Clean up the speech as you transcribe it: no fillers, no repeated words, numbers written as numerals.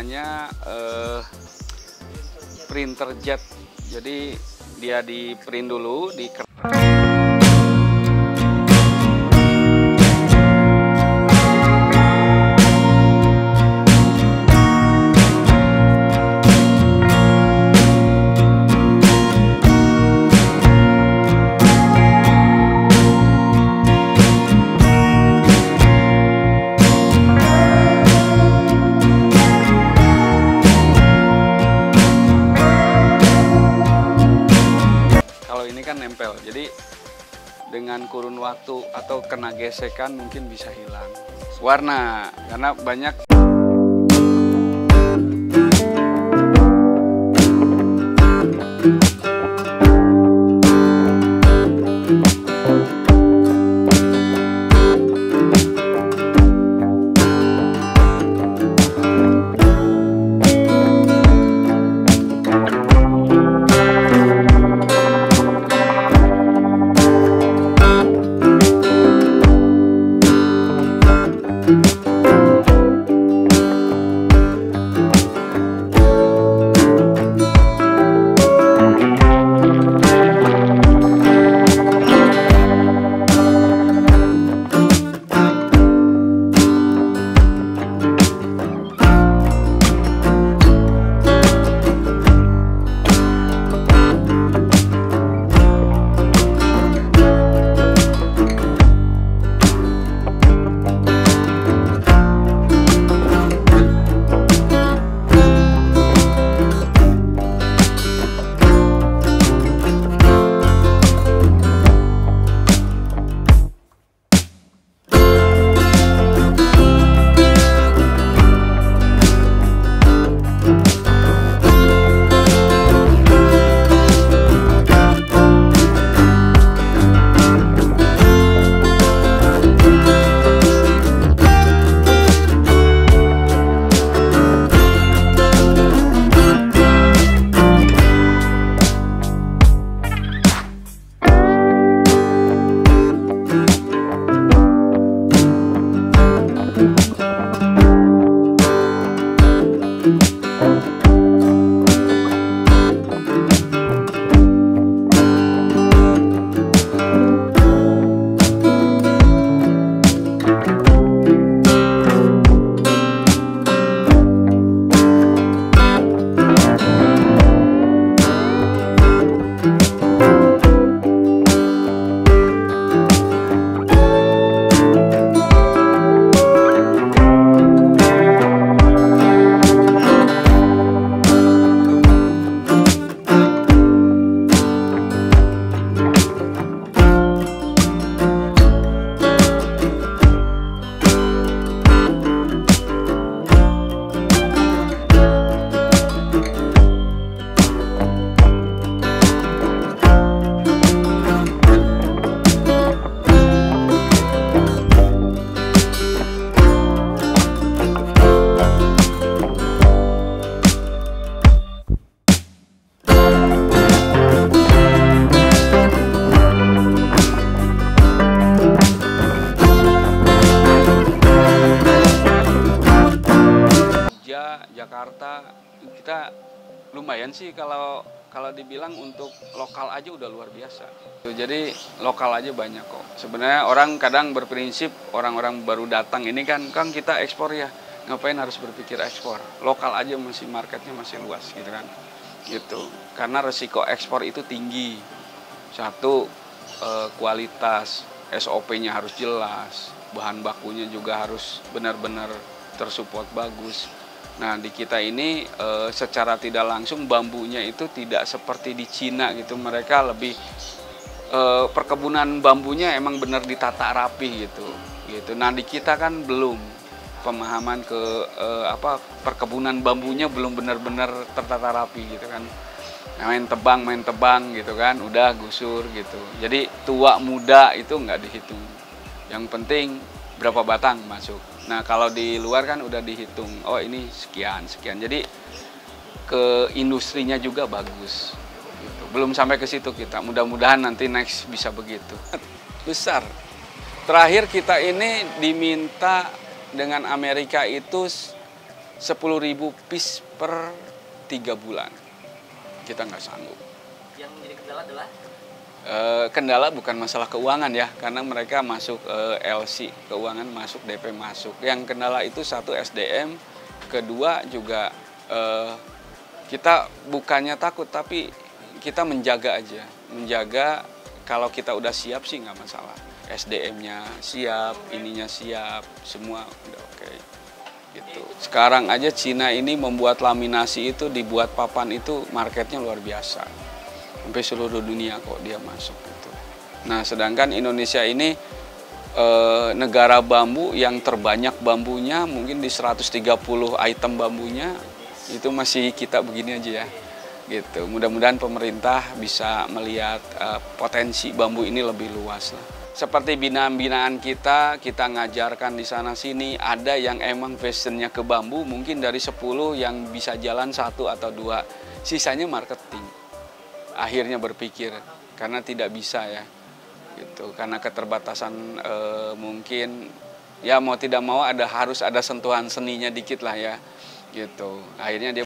namanya printer jet. Jadi dia di print dulu di kan nempel, jadi dengan kurun waktu atau kena gesekan mungkin bisa hilang warna karena banyak. Jakarta kita lumayan sih kalau dibilang untuk lokal aja udah luar biasa. Jadi lokal aja banyak kok. Sebenarnya orang kadang berprinsip orang-orang baru datang ini kan kita ekspor ya, ngapain harus berpikir ekspor? Lokal aja masih marketnya masih luas gitu kan. Gitu. Karena resiko ekspor itu tinggi. Satu, kualitas, SOP-nya harus jelas, bahan bakunya juga harus benar-benar tersupport bagus. Nah di kita ini secara tidak langsung bambunya itu tidak seperti di Cina gitu, mereka lebih perkebunan bambunya emang benar ditata rapi gitu. Nah di kita kan belum, pemahaman ke perkebunan bambunya belum benar-benar tertata rapi gitu kan. Nah, main tebang gitu kan, udah gusur gitu. Jadi tua muda itu nggak dihitung. Yang penting berapa batang masuk. Nah kalau di luar kan udah dihitung, oh ini sekian. Jadi ke industrinya juga bagus. Gitu. Belum sampai ke situ kita, mudah-mudahan nanti next bisa begitu. Besar. Terakhir kita ini diminta dengan Amerika itu 10.000 piece per 3 bulan. Kita nggak sanggup. Yang menjadi kendala adalah? Kendala bukan masalah keuangan ya, karena mereka masuk LC, keuangan masuk, DP masuk. Yang kendala itu satu SDM, kedua juga kita bukannya takut, tapi kita menjaga aja. Menjaga kalau kita udah siap sih nggak masalah. SDM-nya siap, ininya siap, semua udah oke. Gitu. Sekarang aja Cina ini membuat laminasi itu, dibuat papan itu marketnya luar biasa. Sampai seluruh dunia kok dia masuk gitu. Nah, sedangkan Indonesia ini negara bambu yang terbanyak bambunya, mungkin di 130 item bambunya, itu masih kita begini aja ya. Gitu. Mudah-mudahan pemerintah bisa melihat potensi bambu ini lebih luas lah. Seperti binaan-binaan kita ngajarkan di sana sini, ada yang emang passionnya ke bambu, mungkin dari 10 yang bisa jalan 1 atau 2, sisanya marketing. Akhirnya berpikir, karena tidak bisa ya, gitu. Karena keterbatasan mungkin, ya mau tidak mau harus ada sentuhan seninya dikit lah ya, gitu. Akhirnya dia